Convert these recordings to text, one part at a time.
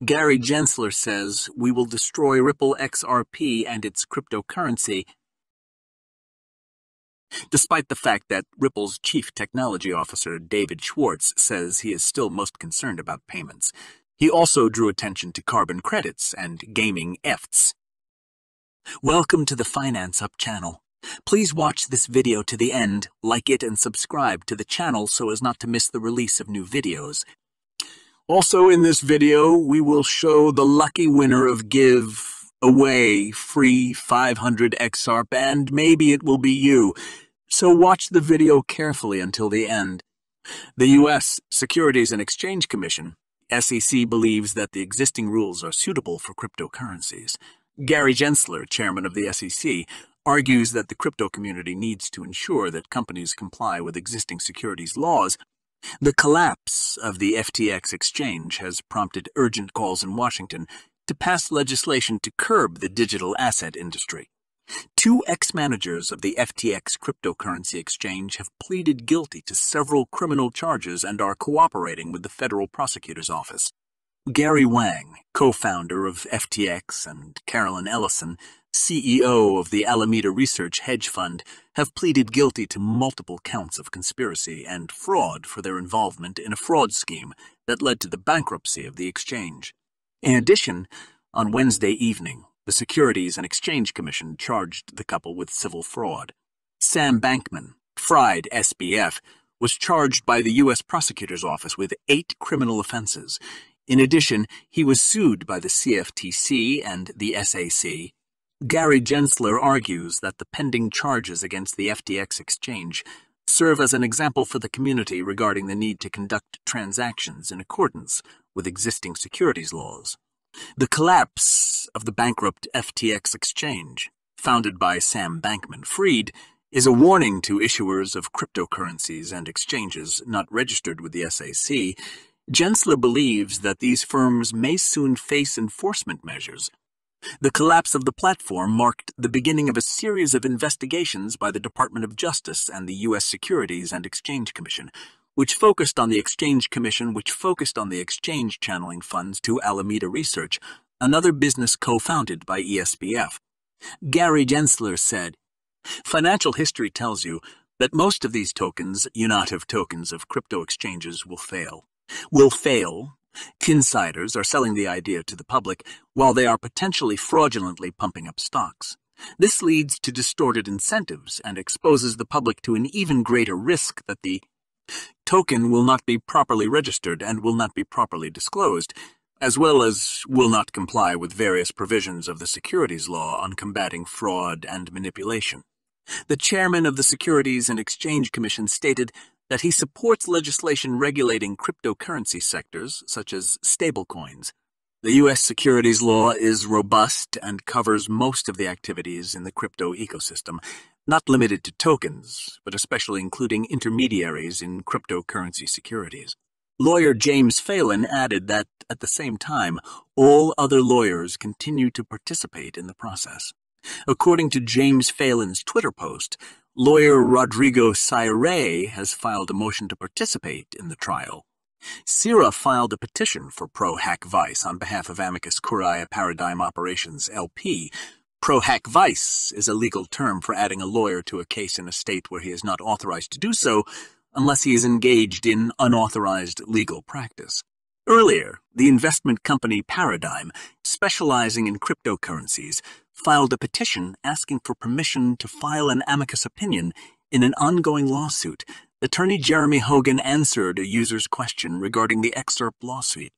Gary Gensler says we will destroy Ripple XRP and its cryptocurrency, despite the fact that Ripple's chief technology officer, David Schwartz, says he is still most concerned about payments. He also drew attention to carbon credits and gaming EFTs. Welcome to the Finance Up channel. Please watch this video to the end, like it and subscribe to the channel so as not to miss the release of new videos. Also in this video, we will show the lucky winner of Give Away Free 500 XRP, and maybe it will be you. So watch the video carefully until the end. The U.S. Securities and Exchange Commission, SEC, believes that the existing rules are suitable for cryptocurrencies. Gary Gensler, chairman of the SEC, argues that the crypto community needs to ensure that companies comply with existing securities laws. The collapse of the FTX exchange has prompted urgent calls in Washington to pass legislation to curb the digital asset industry. Two ex-managers of the FTX cryptocurrency exchange have pleaded guilty to several criminal charges and are cooperating with the federal prosecutor's office. Gary Wang, co-founder of FTX, and Carolyn Ellison, CEO of the Alameda Research Hedge Fund, have pleaded guilty to multiple counts of conspiracy and fraud for their involvement in a fraud scheme that led to the bankruptcy of the exchange. In addition, on Wednesday evening, the Securities and Exchange Commission charged the couple with civil fraud. Sam Bankman, Fried SBF, was charged by the U.S. Prosecutor's Office with 8 criminal offenses. In addition, he was sued by the CFTC and the SAC. Gary Gensler argues that the pending charges against the FTX exchange serve as an example for the community regarding the need to conduct transactions in accordance with existing securities laws. The collapse of the bankrupt FTX exchange, founded by Sam Bankman-Fried, is a warning to issuers of cryptocurrencies and exchanges not registered with the SAC. Gensler believes that these firms may soon face enforcement measures. The collapse of the platform marked the beginning of a series of investigations by the Department of Justice and the U.S. Securities and Exchange Commission, which focused on the exchange channeling funds to Alameda Research, another business co-founded by ESPF. Gary Gensler said, "Financial history tells you that most of these tokens, unitive tokens of crypto exchanges, will fail. Insiders are selling the idea to the public while they are potentially fraudulently pumping up stocks. This leads to distorted incentives and exposes the public to an even greater risk that the token will not be properly registered and will not be properly disclosed, as well as will not comply with various provisions of the securities law on combating fraud and manipulation." The chairman of the Securities and Exchange Commission stated that he supports legislation regulating cryptocurrency sectors, such as stablecoins. The U.S. securities law is robust and covers most of the activities in the crypto ecosystem, not limited to tokens, but especially including intermediaries in cryptocurrency securities. Lawyer James Phelan added that, at the same time, all other lawyers continue to participate in the process. According to James Phelan's Twitter post, lawyer Rodrigo Sayre has filed a motion to participate in the trial. Sierra filed a petition for Pro Hack Vice on behalf of Amicus Curiae Paradigm Operations, LP. Pro Hack Vice is a legal term for adding a lawyer to a case in a state where he is not authorized to do so unless he is engaged in unauthorized legal practice. Earlier, the investment company Paradigm, specializing in cryptocurrencies, filed a petition asking for permission to file an amicus opinion in an ongoing lawsuit. Attorney Jeremy Hogan answered a user's question regarding the XRP lawsuit.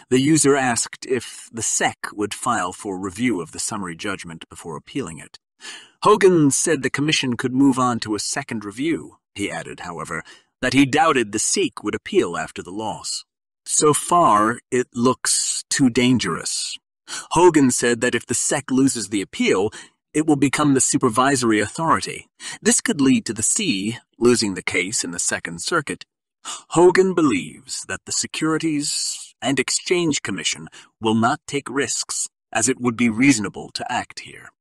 The user asked if the SEC would file for review of the summary judgment before appealing it. Hogan said the commission could move on to a second review. He added, however, that he doubted the SEC would appeal after the loss. "So far, it looks too dangerous." Hogan said that if the SEC loses the appeal, it will become the supervisory authority. This could lead to the SEC losing the case in the Second Circuit. Hogan believes that the Securities and Exchange Commission will not take risks, as it would be reasonable to act here.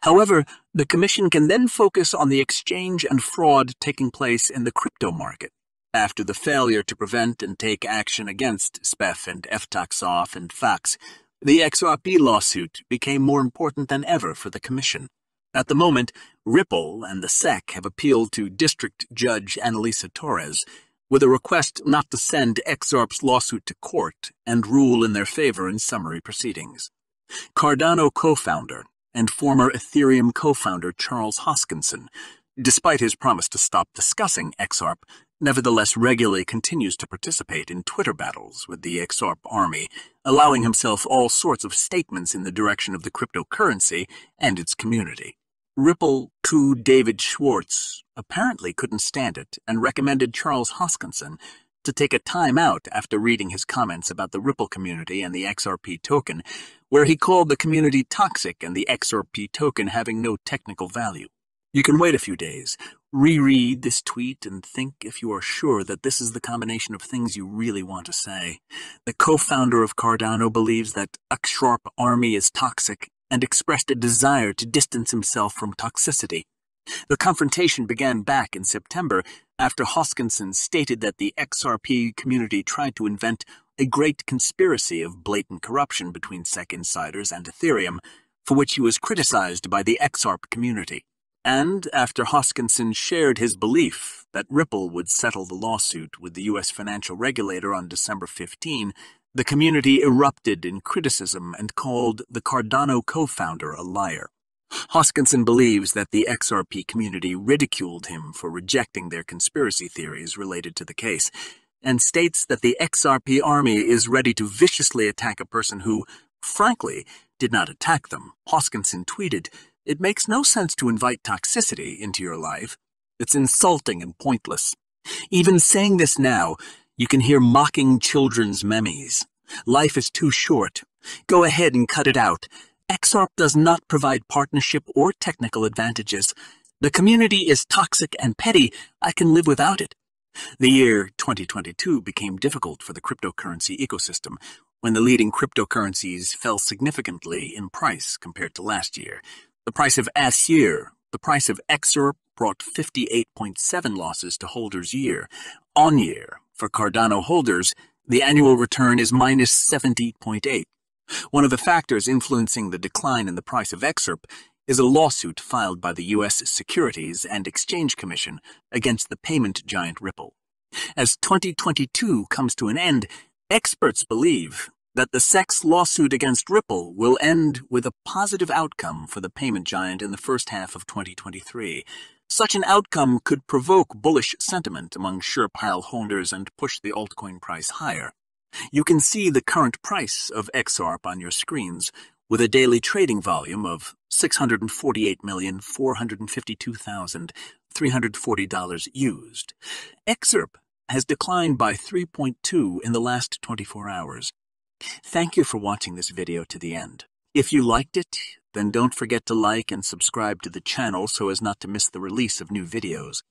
However, the Commission can then focus on the exchange and fraud taking place in the crypto market, After the failure to prevent and take action against SPEF and FTAXOF and FAX, the XRP lawsuit became more important than ever for the Commission. At the moment, Ripple and the SEC have appealed to District Judge Annalisa Torres with a request not to send XRP's lawsuit to court and rule in their favor in summary proceedings. Cardano co-founder and former Ethereum co-founder Charles Hoskinson, despite his promise to stop discussing XRP, nevertheless regularly continues to participate in Twitter battles with the XRP army, allowing himself all sorts of statements in the direction of the cryptocurrency and its community. Ripple coup David Schwartz apparently couldn't stand it and recommended Charles Hoskinson to take a time out after reading his comments about the Ripple community and the XRP token, where he called the community toxic and the XRP token having no technical value. You can wait a few days, reread this tweet, and think if you are sure that this is the combination of things you really want to say. The co-founder of Cardano believes that XRP army is toxic and expressed a desire to distance himself from toxicity. The confrontation began back in September after Hoskinson stated that the XRP community tried to invent a great conspiracy of blatant corruption between SEC insiders and Ethereum, for which he was criticized by the XRP community. And after Hoskinson shared his belief that Ripple would settle the lawsuit with the U.S. financial regulator on December 15, the community erupted in criticism and called the Cardano co-founder a liar. Hoskinson believes that the XRP community ridiculed him for rejecting their conspiracy theories related to the case, and states that the XRP army is ready to viciously attack a person who, frankly, did not attack them. Hoskinson tweeted, "It makes no sense to invite toxicity into your life. It's insulting and pointless. Even saying this now, you can hear mocking children's memes. Life is too short. Go ahead and cut it out. XRP does not provide partnership or technical advantages. The community is toxic and petty. I can live without it." The year 2022 became difficult for the cryptocurrency ecosystem when the leading cryptocurrencies fell significantly in price compared to last year. The price of Aether, the price of XRP, brought 58.7 losses to holders year on year. For Cardano holders, the annual return is minus 70.8. One of the factors influencing the decline in the price of XRP is a lawsuit filed by the U.S. Securities and Exchange Commission against the payment giant Ripple. As 2022 comes to an end, experts believe that the SEC's lawsuit against Ripple will end with a positive outcome for the payment giant in the first half of 2023. Such an outcome could provoke bullish sentiment among SurePile holders and push the altcoin price higher. You can see the current price of XRP on your screens, with a daily trading volume of $648,452,340 used. XRP has declined by 3.2 in the last 24 hours. Thank you for watching this video to the end. If you liked it, then don't forget to like and subscribe to the channel so as not to miss the release of new videos.